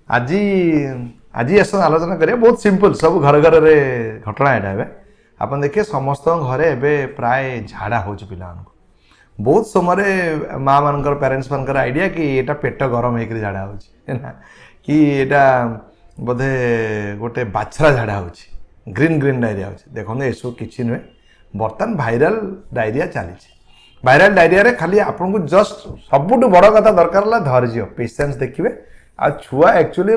आज आज आस आलोचना करिए बहुत सिंपल सब घर घर रे घटना यहाँ है आप देखिए समस्त घरे एवं प्राय झाड़ा हो पिला बहुत समय माँ मान पेरेन्ट्स मान आइडिया कि यहाँ पेट गरम होकर झाड़ा हो कि यहाँ बोधे गोटे बाछरा झाड़ा हो ग्रीन ग्रीन डायरिया हो देखो ये सब किसी नुहे बर्तमान भाइराल डायरिया चली भाइराल डायरिया रे खाली आपन को जस्ट सबुठ बड़ कथा दरकार है धैर्य पेशेंस देखिए आ छुआ एक्चुअली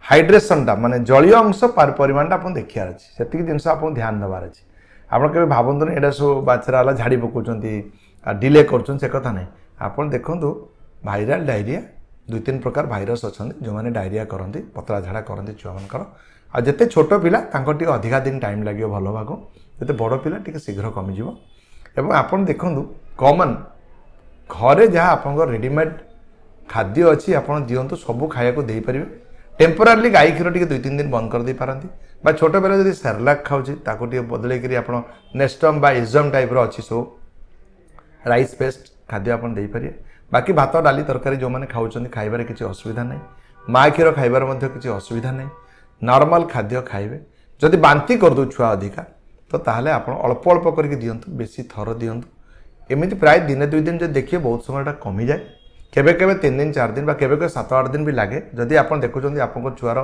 हाइड्रेशन टा माने जलीय अंश परिमाण टा आपन देखियार अछि सेतिक जिंस आपन ध्यान देवार अछि आपन केबे भाबंतु एडा सो बाछरा वाला झाड़ी पकोचंती डिले करछन से कथा नै आपन देखंतु भाइराल डायरिया दुई तीन प्रकार भाइरस अछंती जो माने डायरिया करंती पतला झाड़ा करंती छुआ मानकर आ जते छोट पिला तांको टिके अधिका दिन टाइम लागियो भलो भागो जते बड़ पिला टिके शीघ्र कमी जिवो एवं आपन देखंतु कॉमन घरे जहाँ आपन रेडीमेड खाद्य अच्छी आपड़ दिंतु सब खाया को दे पारे टेम्पोरारी गाई क्षीर टी दुई तीन दिन बंद कर दे पारती बा छोट बेला जब सेरेलाक खाऊँगी बदल आप नेस्टम बा इजम टाइप अच्छी सब राइस पेस्ट खाद्य आप दे पारे बाकी भात डाली तरकारी जो मैंने खाऊँ खाइबार किसी असुविधा नहीं माँ क्षीर खाइबार किसी असुविधा नहीं नॉर्मल खाद्य खाइबे जदि बांती करदे छुआ अधिका तो ताहले आप अल्प अल्प करके दिंतु बेसी थर दिंतु एमती प्राय दिने दुई दिन जो देखिए बहुत समय कमी जाए केबे केबे 3 दिन 4 दिन केबे केबे 7-8 दिन भी लगे जदि आप देखुं आपको छुआर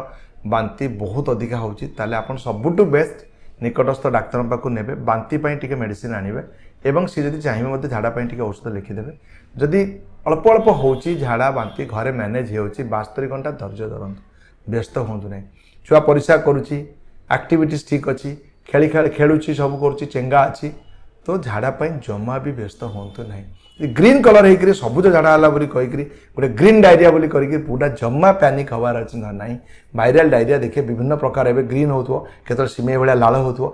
बांती बहुत अधिका होची ताले आप सबुठु बेस्ट निकटस्थ डाक्तर पाखु नेबे बांती पई टिके मेडिसिन आनिबे एवं सी जदि चाहिए मते झाड़ा पई टिके औषध लिखिदेबे जदि अल्प अल्प होची झाड़ा बांती घरे मैनेज होची 72 घंटा धैर्य धरंतु व्यस्त होंतु नै छुआ परिक्षा करूची एक्टिविटीज ठीक अच्छी खेली खेलुची सब करुची चेंगा अच्छी तो झाड़ा पई जमा भी व्यस्त होंतु नै ग्रीन कलर होकर सबुज झाड़ा है बोली कहीकि गोटे ग्रीन डायरिया बोली करके पूरा जमा पैनिक हबार अच्छे ना भाइराल डायरिया देखिए विभिन्न प्रकार एवं ग्रीन हो सिमे भाया लाल हो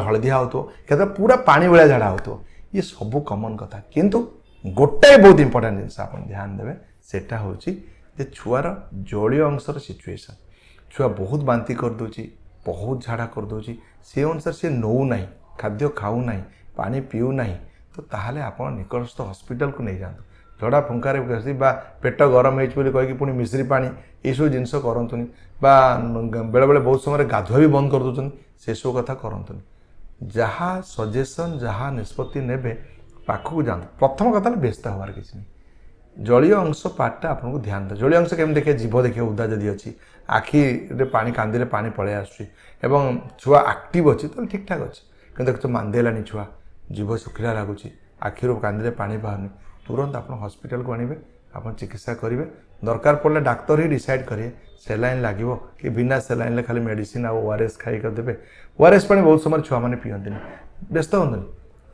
हलदिया हो पूरा पानी भाया झाड़ा हो ये सब कमन कथा किंतु गोटाए बहुत इंपोर्टेंट जिनस आप ध्यान देवे सेटा हूँ छुआर जलीय अंशर सिचुएसन छुआ बहुत बांती करदे बहुत झाड़ा करदे से अनुसार से नौ ना खाद्य खाऊ ना पानी पीऊ ना तो ताहले आप निकटस्थ हॉस्पिटल को नहीं जातु झड़ा फुंकार पेट गरम हो कहीकि पुणी मिश्री पानी ये सब जिनस करतुनि बेले बेले बहुत समय गाधुआ भी बंद कर दूसरी से सब कथा करतुनि जहाँ सजेसन जहाँ निष्पत्ति नेबे पाखक जातु प्रथम कथा व्यस्त हबार किसी नहीं जलीय अंश पार्टा आपको ध्यान दे जलीय अंश केमी देखिए जीभ देखिए उदा जदि अच्छी आखि पानी कांदी पानी पलि आसुँ छुआ एक्टिव अच्छी तो ठीक ठाक अच्छे कि देख मांदेलानी छुआ जीभ शुखिला लगुच आखिर कांदी पानी बाहरनी तुरंत आप हॉस्पिटल को आने आप चिकित्सा करेंगे दरकार पड़े डाक्तर ही डिसाइड करेंगे सेलाइन लगे कि बिना सेलाइन खाली मेडिसिन ओआरएस खाई देवे ओआरएस पानी बहुत समय छुआ मैंने पीते व्यस्त हूँ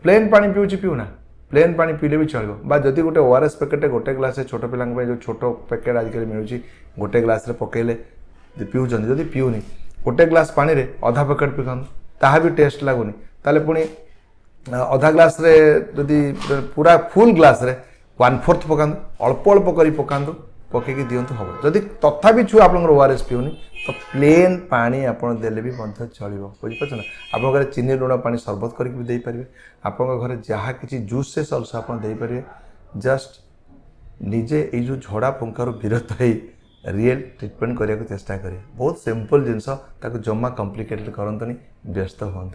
प्लेन पानी पीऊँ पीऊना प्लेन पानी पीले भी चलो जदि गोटे ओआरएस पैकेट गोटे ग्लास छोट पिला जो छोट पैकेट आजिकल मिलूँ गोटे ग्लास पकईले पीऊँ जदि पीऊनी गोटे ग्लास पानी रे अधा पैकेट पीखु ताहा भी टेस्ट लगुनि ताले पुणी अधा ग्लास रे जदि पूरा फुल ग्लास रे 1/4 पकातु अल्प अल्प कर पकातु पकईकि दिंतु हम जदि तथापि छुआ आप ओआरएस पीऊनी तो प्लेन पानी आपड़ देले भी चलो बुझीपार ना आप घर चीनी लुण पानी सरबत करके भी पारे आप घर जहाँ किसी जूस से सल्स आप पारे जस्ट निजे ये जो झड़ा फुंकार विरत हो रियल ट्रिटमेंट करने को चेष्टा करें बहुत सिंपल जिनस जमा कम्प्लिकेटेड करतुनि व्यस्त हूँ।